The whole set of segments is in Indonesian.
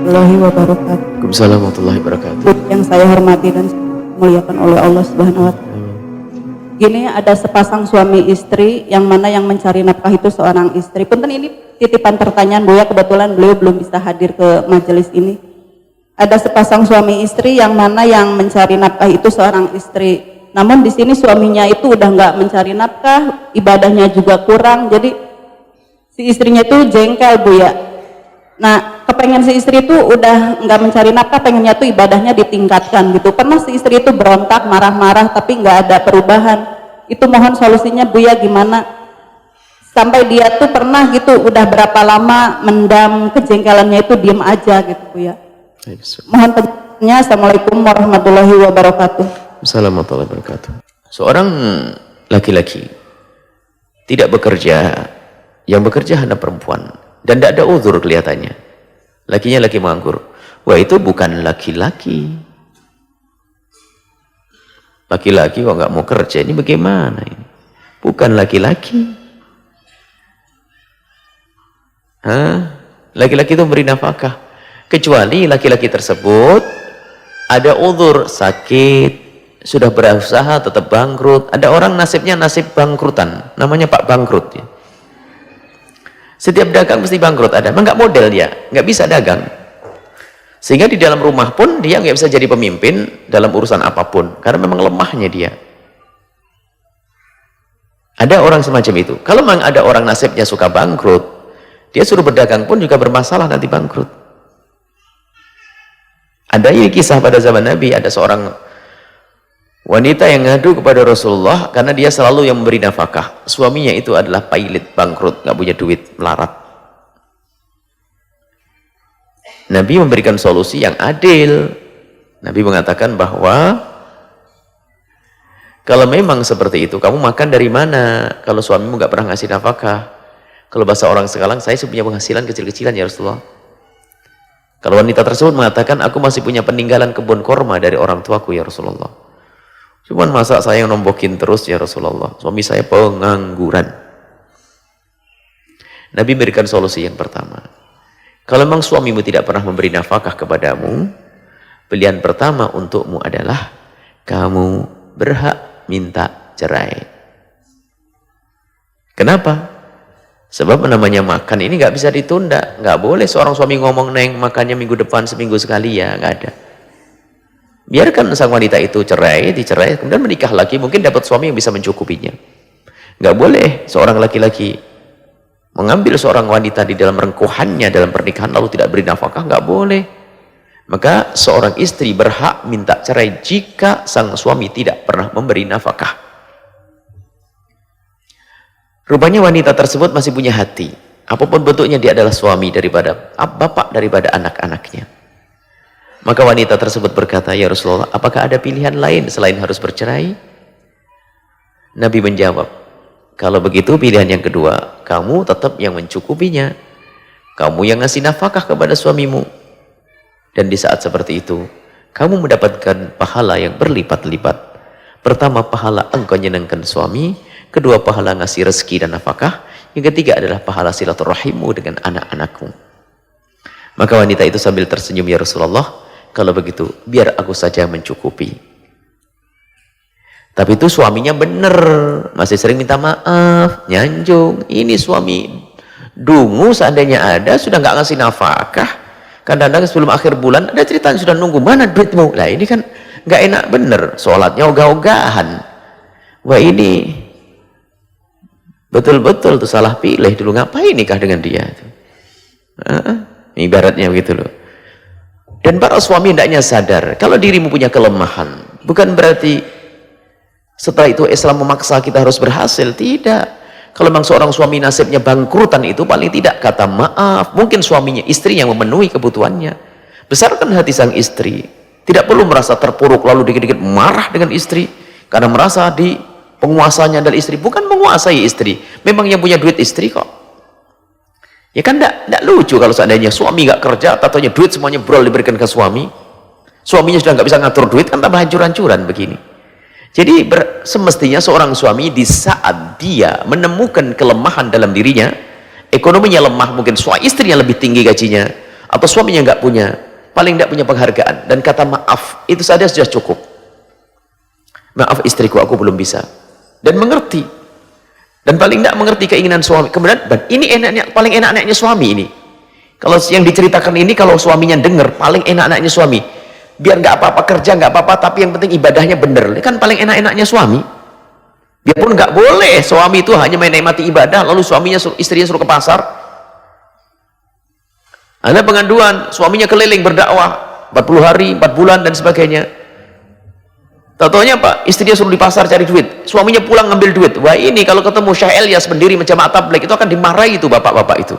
warahmatullahi wabarakatuh. Waalaikumsalam warahmatullahi wabarakatuh. Yang saya hormati dan muliakan oleh Allah Subhanahu wa taala. Gini, ada sepasang suami istri yang mana yang mencari nafkah itu seorang istri. Punten, ini titipan pertanyaan Buya, kebetulan beliau belum bisa hadir ke majelis ini. Ada sepasang suami istri yang mana yang mencari nafkah itu seorang istri. Namun di sini suaminya itu udah nggak mencari nafkah, ibadahnya juga kurang. Jadi si istrinya itu jengkel, Buya. Nah, kepengen si istri itu udah nggak mencari nafkah, pengennya tuh ibadahnya ditingkatkan gitu. Pernah si istri itu berontak, marah-marah, tapi nggak ada perubahan. Itu mohon solusinya Buya gimana? Sampai dia tuh pernah gitu, udah berapa lama mendam kejengkelannya itu diem aja gitu, Buya. Mohon penjelasannya. Assalamualaikum warahmatullahi wabarakatuh. Assalamualaikum warahmatullahi wabarakatuh. Seorang laki-laki tidak bekerja, yang bekerja hanya perempuan, dan tidak ada uzur kelihatannya. Lakinya laki menganggur. Wah, itu bukan laki-laki. Laki-laki kok nggak mau kerja, ini bagaimana ini? Bukan laki-laki. Laki-laki itu memberi nafkah. Kecuali laki-laki tersebut ada uzur, sakit, sudah berusaha tetap bangkrut. Ada orang nasibnya nasib bangkrutan, namanya Pak Bangkrut ya. Setiap dagang mesti bangkrut ada, memang nggak model dia, nggak bisa dagang. Sehingga di dalam rumah pun dia nggak bisa jadi pemimpin dalam urusan apapun, karena memang lemahnya dia. Ada orang semacam itu. Kalau memang ada orang nasibnya suka bangkrut, dia suruh berdagang pun juga bermasalah nanti bangkrut. Ada ini kisah pada zaman Nabi, ada seorang wanita yang ngadu kepada Rasulullah karena dia selalu yang memberi nafkah. Suaminya itu adalah pailit, bangkrut, nggak punya duit, melarat. Nabi memberikan solusi yang adil. Nabi mengatakan bahwa kalau memang seperti itu, kamu makan dari mana? Kalau suamimu nggak pernah ngasih nafkah. Kalau bahasa orang sekarang, saya punya penghasilan kecil-kecilan ya Rasulullah. Kalau wanita tersebut mengatakan, aku masih punya peninggalan kebun korma dari orang tuaku ya Rasulullah. Cuman masa saya nombokin terus ya Rasulullah, suami saya pengangguran. Nabi berikan solusi yang pertama. Kalau memang suamimu tidak pernah memberi nafkah kepadamu, pilihan pertama untukmu adalah kamu berhak minta cerai. Kenapa? Sebab namanya makan ini nggak bisa ditunda. Nggak boleh seorang suami ngomong, neng makannya minggu depan seminggu sekali, ya nggak ada. Biarkan sang wanita itu cerai, dicerai, kemudian menikah lagi, mungkin dapat suami yang bisa mencukupinya. Nggak boleh seorang laki-laki mengambil seorang wanita di dalam rengkuhannya dalam pernikahan lalu tidak beri nafkah, nggak boleh. Maka seorang istri berhak minta cerai jika sang suami tidak pernah memberi nafkah. Rupanya wanita tersebut masih punya hati. Apapun bentuknya dia adalah suami daripada bapak daripada anak-anaknya. Maka wanita tersebut berkata, ya Rasulullah, apakah ada pilihan lain selain harus bercerai? Nabi menjawab, kalau begitu pilihan yang kedua, kamu tetap yang mencukupinya. Kamu yang ngasih nafkah kepada suamimu. Dan di saat seperti itu, kamu mendapatkan pahala yang berlipat-lipat. Pertama, pahala engkau nyenangkan suami. Kedua, pahala ngasih rezeki dan nafkah. Yang ketiga adalah pahala silaturahimmu dengan anak-anakmu. Maka wanita itu sambil tersenyum, ya Rasulullah, kalau begitu biar aku saja mencukupi. Tapi itu suaminya benar, masih sering minta maaf, nyanjung. Ini suami dungu, seandainya ada sudah nggak ngasih nafkah. Kadang-kadang sebelum akhir bulan ada cerita sudah nunggu, mana duitmu? Lah ini kan nggak enak bener, sholatnya ogah-ogahan. Wah ini betul-betul tuh salah pilih dulu, ngapain nikah dengan dia? Ibaratnya begitu loh. Dan para suami hendaknya sadar, kalau dirimu punya kelemahan, bukan berarti setelah itu Islam memaksa kita harus berhasil. Tidak. Kalau memang seorang suami nasibnya bangkrutan, itu paling tidak kata maaf. Mungkin suaminya, istri yang memenuhi kebutuhannya. Besarkan hati sang istri. Tidak perlu merasa terpuruk lalu dikit-dikit marah dengan istri karena merasa di penguasanya adalah istri. Bukan menguasai istri, memang yang punya duit istri kok. Ya kan tidak lucu kalau seandainya suami nggak kerja, tatonya duit semuanya brol diberikan ke suami. Suaminya sudah nggak bisa ngatur duit, kan tambah hancur-hancuran begini. Jadi semestinya seorang suami di saat dia menemukan kelemahan dalam dirinya, ekonominya lemah, mungkin suami istrinya lebih tinggi gajinya, atau suaminya nggak punya, paling nggak punya penghargaan dan kata maaf, itu saja sudah cukup. Maaf istriku, aku belum bisa, dan mengerti, dan paling nggak mengerti keinginan suami. Kemudian ini enaknya, paling enak-enaknya suami ini. Kalau yang diceritakan ini, kalau suaminya dengar, paling enak-enaknya suami. Biar nggak apa-apa kerja, nggak apa-apa, tapi yang penting ibadahnya bener. Ini kan paling enak-enaknya suami. Biarpun nggak boleh suami itu hanya menikmati ibadah, lalu suaminya, istrinya suruh ke pasar. Ada pengaduan, suaminya keliling berdakwah 40 hari, 4 bulan dan sebagainya. Tahu-taunya apa? Istrinya suruh di pasar cari duit, suaminya pulang ngambil duit. Wah, ini kalau ketemu Syekh Ilyas pendiri Jamaah Tabligh, itu akan dimarahi itu bapak-bapak itu.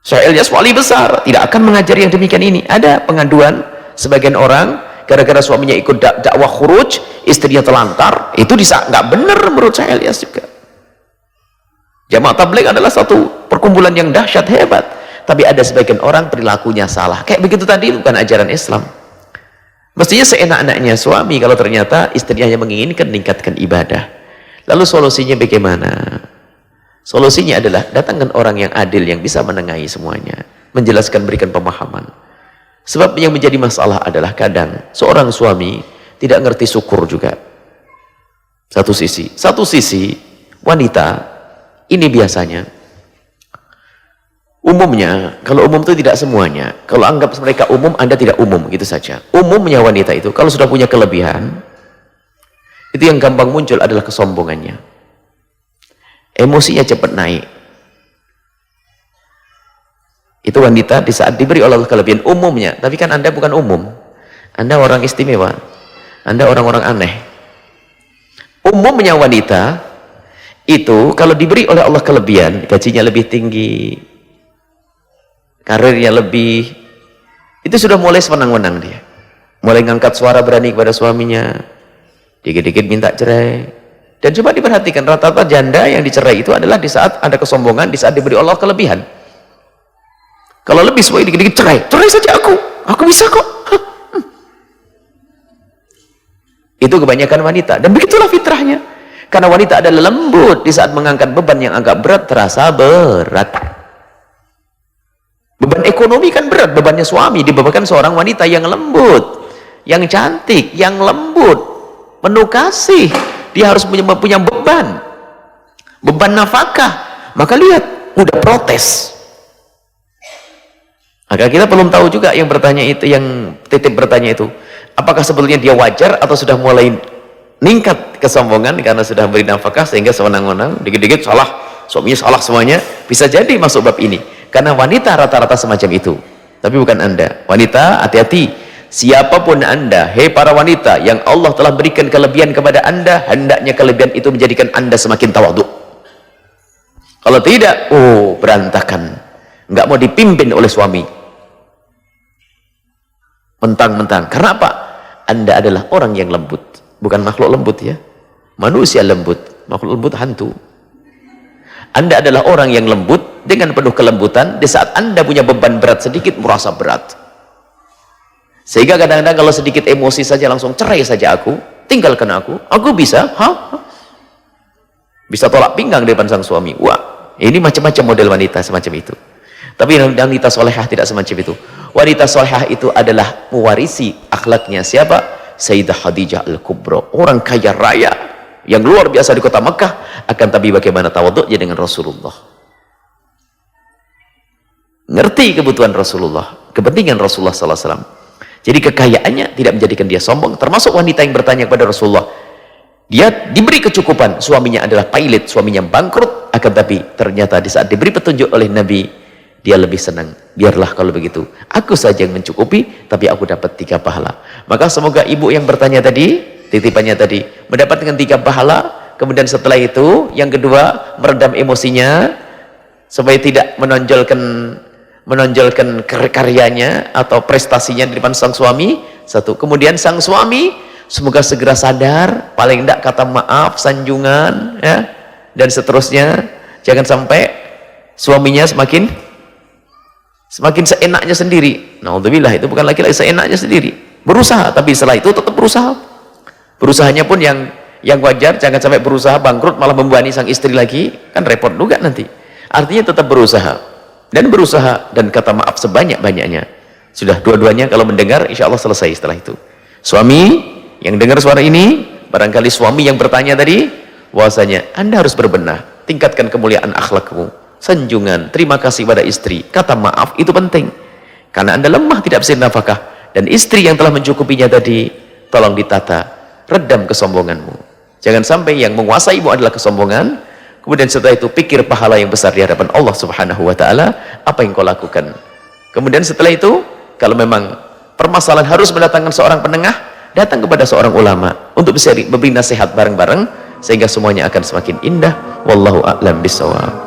Syekh Ilyas wali besar, tidak akan mengajari yang demikian ini. Ada pengaduan sebagian orang gara-gara suaminya ikut dakwah khuruj, istrinya telantar, itu nggak benar menurut Syekh Ilyas juga. Jamaah Tabligh adalah satu perkumpulan yang dahsyat, hebat, tapi ada sebagian orang perilakunya salah kayak begitu tadi, bukan ajaran Islam. Mestinya seenak-enaknya suami kalau ternyata istrinya hanya menginginkan meningkatkan ibadah. Lalu solusinya bagaimana? Solusinya adalah datangkan orang yang adil, yang bisa menengahi semuanya, menjelaskan, berikan pemahaman. Sebab yang menjadi masalah adalah kadang seorang suami tidak ngerti syukur juga. Satu sisi wanita ini biasanya, umumnya, kalau umum itu tidak semuanya, kalau anggap mereka umum, Anda tidak umum, gitu saja. Umumnya wanita itu kalau sudah punya kelebihan, itu yang gampang muncul adalah kesombongannya, emosinya cepat naik. Itu wanita di saat diberi oleh Allah kelebihan umumnya. Tapi kan Anda bukan umum, Anda orang istimewa, Anda orang-orang aneh. Umumnya wanita itu kalau diberi oleh Allah kelebihan, gajinya lebih tinggi, karirnya lebih, itu sudah mulai sewenang-wenang dia, mulai ngangkat suara berani kepada suaminya, dikit-dikit minta cerai. Dan coba diperhatikan, rata-rata janda yang dicerai itu adalah di saat ada kesombongan, di saat diberi Allah kelebihan. Kalau lebih semua dikit-dikit cerai saja aku bisa kok. Itu kebanyakan wanita, dan begitulah fitrahnya. Karena wanita adalah lembut, di saat mengangkat beban yang agak berat terasa berat. Beban ekonomi kan berat, bebannya suami dibebankan seorang wanita yang lembut, yang cantik, yang lembut, penuh kasih. Dia harus punya beban nafkah. Maka lihat, udah protes. Maka kita belum tahu juga yang bertanya itu, yang titip bertanya itu, apakah sebetulnya dia wajar atau sudah mulai meningkat kesombongan karena sudah beri nafkah sehingga sewenang-wenang, dikit-dikit salah, suaminya salah semuanya. Bisa jadi masuk bab ini, karena wanita rata-rata semacam itu. Tapi bukan Anda. Wanita, hati-hati. Siapapun Anda, hei para wanita yang Allah telah berikan kelebihan kepada Anda, hendaknya kelebihan itu menjadikan Anda semakin tawadhu. Kalau tidak, berantakan, nggak mau dipimpin oleh suami, mentang-mentang. Karena apa? Anda adalah orang yang lembut, bukan makhluk lembut ya, manusia lembut, makhluk lembut hantu. Anda adalah orang yang lembut dengan penuh kelembutan. Di saat Anda punya beban berat sedikit, merasa berat, sehingga kadang-kadang kalau sedikit emosi saja langsung cerai saja aku, tinggalkan aku bisa bisa tolak pinggang di depan sang suami. Wah, ini macam-macam model wanita semacam itu. Tapi wanita solehah tidak semacam itu. Wanita solehah itu adalah mewarisi akhlaknya siapa? Sayyidah Khadijah Al-Kubra, orang kaya raya yang luar biasa di kota Mekah, akan tapi bagaimana tawadhu'nya dengan Rasulullah. Ngerti kebutuhan Rasulullah, kepentingan Rasulullah SAW. Jadi kekayaannya tidak menjadikan dia sombong. Termasuk wanita yang bertanya kepada Rasulullah, dia diberi kecukupan, suaminya adalah pilot, suaminya bangkrut, akan tapi ternyata di saat diberi petunjuk oleh Nabi, dia lebih senang. Biarlah kalau begitu, aku saja yang mencukupi, tapi aku dapat 3 pahala. Maka semoga ibu yang bertanya tadi, titipannya tadi, mendapatkan 3 pahala. Kemudian setelah itu, yang kedua, meredam emosinya supaya tidak menonjolkan karyanya atau prestasinya di depan sang suami. 1. Kemudian sang suami semoga segera sadar, paling tidak kata maaf, sanjungan, ya, dan seterusnya. Jangan sampai suaminya semakin seenaknya sendiri. Naudzubillah, itu bukan laki-laki seenaknya sendiri. Berusaha, tapi setelah itu tetap berusaha. Berusahanya pun yang wajar, jangan sampai berusaha bangkrut malah membebani sang istri lagi, kan repot juga nanti. Artinya tetap berusaha. dan berusaha dan kata maaf sebanyak-banyaknya. Sudah dua-duanya kalau mendengar insya Allah selesai setelah itu. Suami yang dengar suara ini, barangkali suami yang bertanya tadi, bahwasanya Anda harus berbenah, tingkatkan kemuliaan akhlakmu, sanjungan, terima kasih pada istri, kata maaf itu penting. Karena Anda lemah tidak bisa nafkah, dan istri yang telah mencukupinya tadi, tolong ditata, redam kesombonganmu. Jangan sampai yang menguasaimu adalah kesombongan, kemudian setelah itu pikir pahala yang besar di hadapan Allah Subhanahu wa taala, apa yang kau lakukan. Kemudian setelah itu, kalau memang permasalahan harus mendatangkan seorang penengah, datang kepada seorang ulama untuk bisa memberi nasihat bareng-bareng sehingga semuanya akan semakin indah. Wallahu a'lam bishawab.